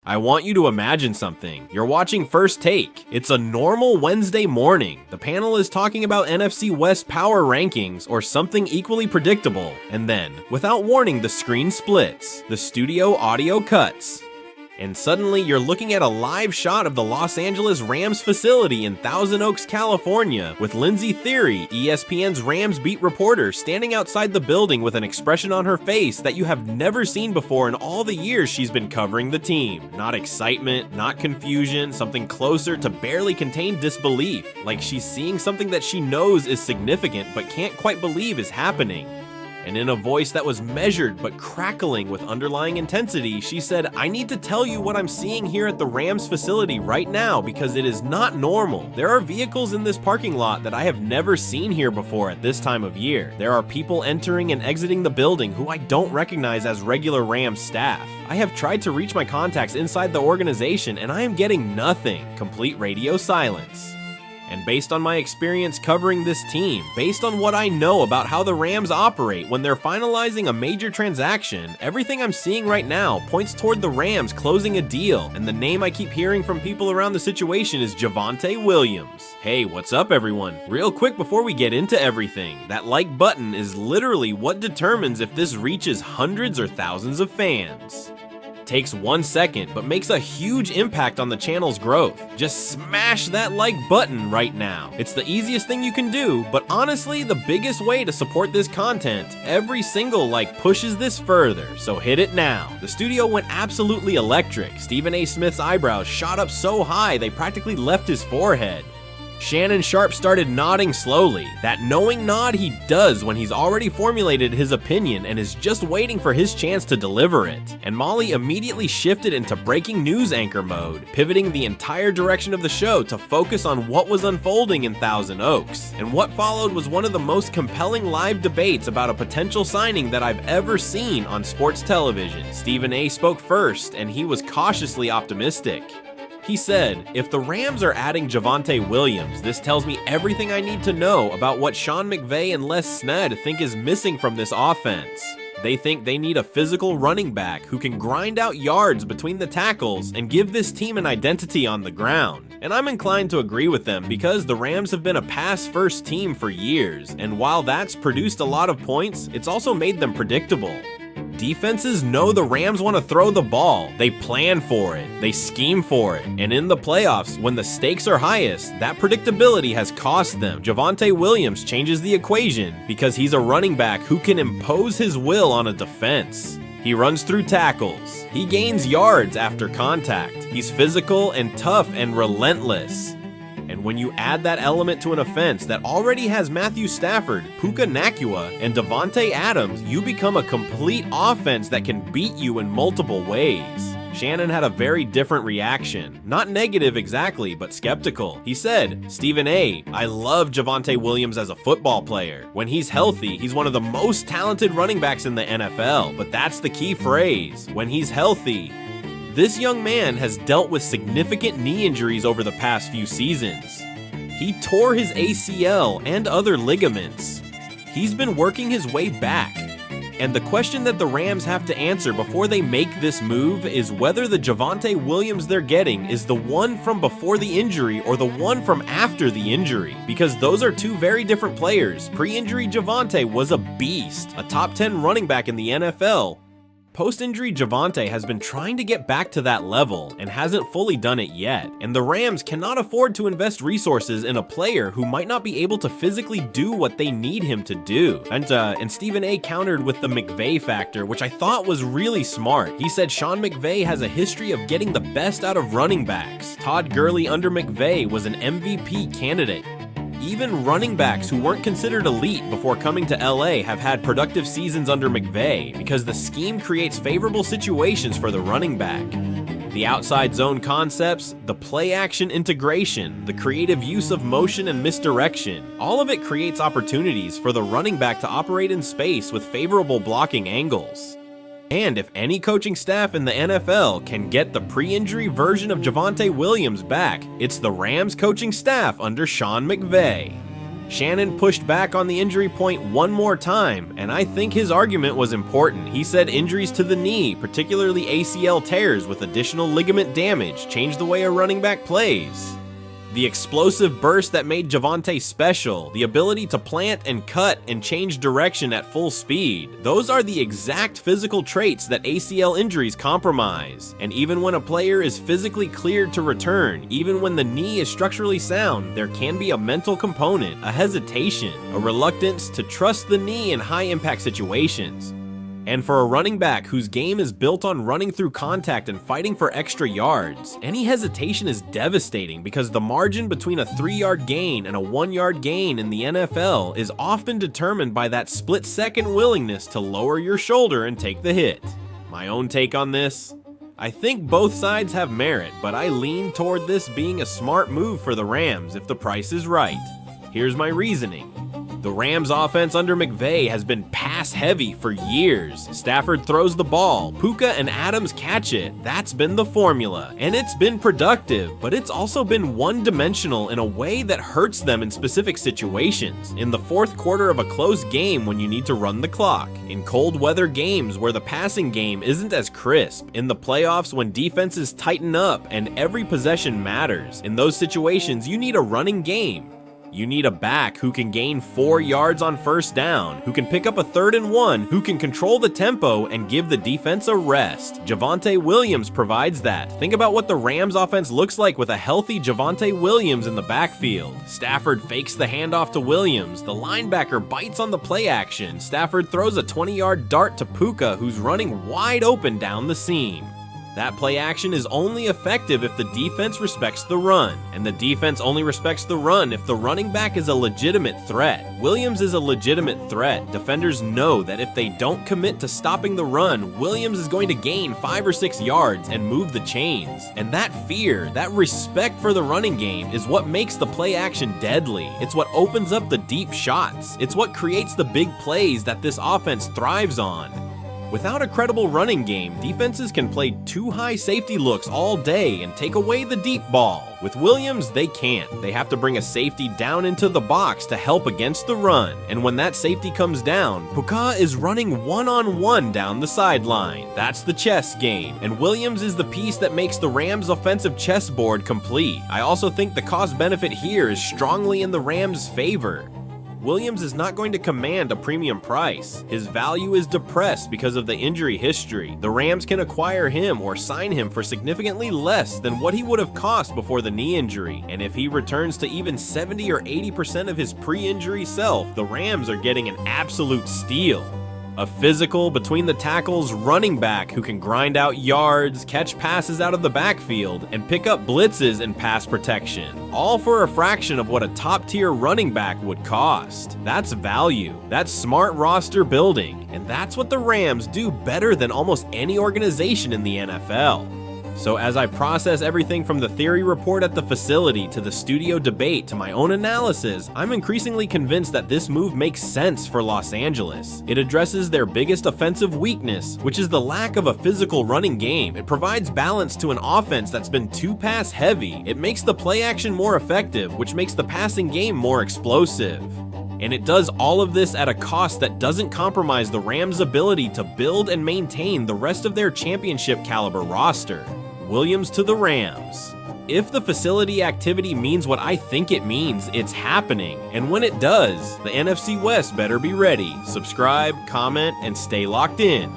I want you to imagine something. You're watching First Take. It's a normal Wednesday morning. The panel is talking about NFC West power rankings or something equally predictable. And then, without warning, the screen splits. The studio audio cuts. And suddenly you're looking at a live shot of the Los Angeles Rams facility in Thousand Oaks, California, with Lindsey Thiry, ESPN's Rams beat reporter, standing outside the building with an expression on her face that you have never seen before in all the years she's been covering the team. Not excitement, not confusion, something closer to barely contained disbelief, like she's seeing something that she knows is significant but can't quite believe is happening. And in a voice that was measured but crackling with underlying intensity, she said, "I need to tell you what I'm seeing here at the Rams facility right now because it is not normal. There are vehicles in this parking lot that I have never seen here before at this time of year. There are people entering and exiting the building who I don't recognize as regular Rams staff. I have tried to reach my contacts inside the organization and I am getting nothing. Complete radio silence. And based on my experience covering this team, based on what I know about how the Rams operate when they're finalizing a major transaction, everything I'm seeing right now points toward the Rams closing a deal, and the name I keep hearing from people around the situation is Javonte Williams." Hey, what's up everyone? Real quick before we get into everything, that like button is literally what determines if this reaches hundreds or thousands of fans. Takes 1 second, but makes a huge impact on the channel's growth. Just smash that like button right now. It's the easiest thing you can do, but honestly, the biggest way to support this content. Every single like pushes this further, so hit it now. The studio went absolutely electric. Stephen A. Smith's eyebrows shot up so high they practically left his forehead. Shannon Sharpe started nodding slowly, that knowing nod he does when he's already formulated his opinion and is just waiting for his chance to deliver it. And Molly immediately shifted into breaking news anchor mode, pivoting the entire direction of the show to focus on what was unfolding in Thousand Oaks. And what followed was one of the most compelling live debates about a potential signing that I've ever seen on sports television. Stephen A. spoke first, and he was cautiously optimistic. He said, "If the Rams are adding Javonte Williams, this tells me everything I need to know about what Sean McVay and Les Snead think is missing from this offense. They think they need a physical running back who can grind out yards between the tackles and give this team an identity on the ground." And I'm inclined to agree with them because the Rams have been a pass-first team for years, and while that's produced a lot of points, it's also made them predictable. Defenses know the Rams want to throw the ball. They plan for it. They scheme for it. And in the playoffs, when the stakes are highest, that predictability has cost them. Javonte Williams changes the equation because he's a running back who can impose his will on a defense. He runs through tackles. He gains yards after contact. He's physical and tough and relentless. And when you add that element to an offense that already has Matthew Stafford, Puka Nacua, and Devontae Adams, you become a complete offense that can beat you in multiple ways. Shannon had a very different reaction. Not negative exactly, but skeptical. He said, "Stephen A., I love Javonte Williams as a football player. When he's healthy, he's one of the most talented running backs in the NFL, but that's the key phrase, when he's healthy. This young man has dealt with significant knee injuries over the past few seasons. He tore his ACL and other ligaments. He's been working his way back. And the question that the Rams have to answer before they make this move is whether the Javonte Williams they're getting is the one from before the injury or the one from after the injury. Because those are two very different players. Pre-injury Javonte was a beast, a top 10 running back in the NFL. Post-injury Javonte has been trying to get back to that level and hasn't fully done it yet, and the Rams cannot afford to invest resources in a player who might not be able to physically do what they need him to do. And Stephen A. countered with the McVay factor, which I thought was really smart. He said Sean McVay has a history of getting the best out of running backs. Todd Gurley under McVay was an MVP candidate. Even running backs who weren't considered elite before coming to LA have had productive seasons under McVay because the scheme creates favorable situations for the running back. The outside zone concepts, the play action integration, the creative use of motion and misdirection, all of it creates opportunities for the running back to operate in space with favorable blocking angles. And if any coaching staff in the NFL can get the pre-injury version of Javonte Williams back, it's the Rams coaching staff under Sean McVay. Shannon pushed back on the injury point one more time, and I think his argument was important. He said injuries to the knee, particularly ACL tears with additional ligament damage, change the way a running back plays. The explosive burst that made Javonte special, the ability to plant and cut and change direction at full speed, those are the exact physical traits that ACL injuries compromise. And even when a player is physically cleared to return, even when the knee is structurally sound, there can be a mental component, a hesitation, a reluctance to trust the knee in high-impact situations. And for a running back whose game is built on running through contact and fighting for extra yards, any hesitation is devastating because the margin between a 3-yard gain and a 1-yard gain in the NFL is often determined by that split-second willingness to lower your shoulder and take the hit. My own take on this? I think both sides have merit, but I lean toward this being a smart move for the Rams if the price is right. Here's my reasoning. The Rams offense under McVay has been pass-heavy for years. Stafford throws the ball, Puka and Adams catch it. That's been the formula, and it's been productive, but it's also been one-dimensional in a way that hurts them in specific situations. In the fourth quarter of a close game when you need to run the clock, in cold weather games where the passing game isn't as crisp, in the playoffs when defenses tighten up and every possession matters. In those situations, you need a running game. You need a back who can gain 4 yards on first down, who can pick up a 3rd and 1, who can control the tempo and give the defense a rest. Javonte Williams provides that. Think about what the Rams offense looks like with a healthy Javonte Williams in the backfield. Stafford fakes the handoff to Williams. The linebacker bites on the play action. Stafford throws a 20-yard dart to Puka, who's running wide open down the seam. That play action is only effective if the defense respects the run, and the defense only respects the run if the running back is a legitimate threat. Williams is a legitimate threat. Defenders know that if they don't commit to stopping the run, Williams is going to gain 5 or 6 yards and move the chains. And that fear, that respect for the running game is what makes the play action deadly. It's what opens up the deep shots. It's what creates the big plays that this offense thrives on. Without a credible running game, defenses can play 2 high safety looks all day and take away the deep ball. With Williams, they can't. They have to bring a safety down into the box to help against the run. And when that safety comes down, Puka is running one-on-one down the sideline. That's the chess game, and Williams is the piece that makes the Rams' offensive chessboard complete. I also think the cost-benefit here is strongly in the Rams' favor. Williams is not going to command a premium price. His value is depressed because of the injury history. The Rams can acquire him or sign him for significantly less than what he would have cost before the knee injury. And if he returns to even 70 or 80% of his pre-injury self, the Rams are getting an absolute steal. A physical, between the tackles running back who can grind out yards, catch passes out of the backfield, and pick up blitzes and pass protection, all for a fraction of what a top-tier running back would cost. That's value. That's smart roster building, and that's what the Rams do better than almost any organization in the NFL. So as I process everything from the theory report at the facility to the studio debate to my own analysis, I'm increasingly convinced that this move makes sense for Los Angeles. It addresses their biggest offensive weakness, which is the lack of a physical running game. It provides balance to an offense that's been too pass heavy. It makes the play action more effective, which makes the passing game more explosive. And it does all of this at a cost that doesn't compromise the Rams' ability to build and maintain the rest of their championship caliber roster. Williams to the Rams. If the facility activity means what I think it means, it's happening. And when it does, the NFC West better be ready. Subscribe, comment, and stay locked in.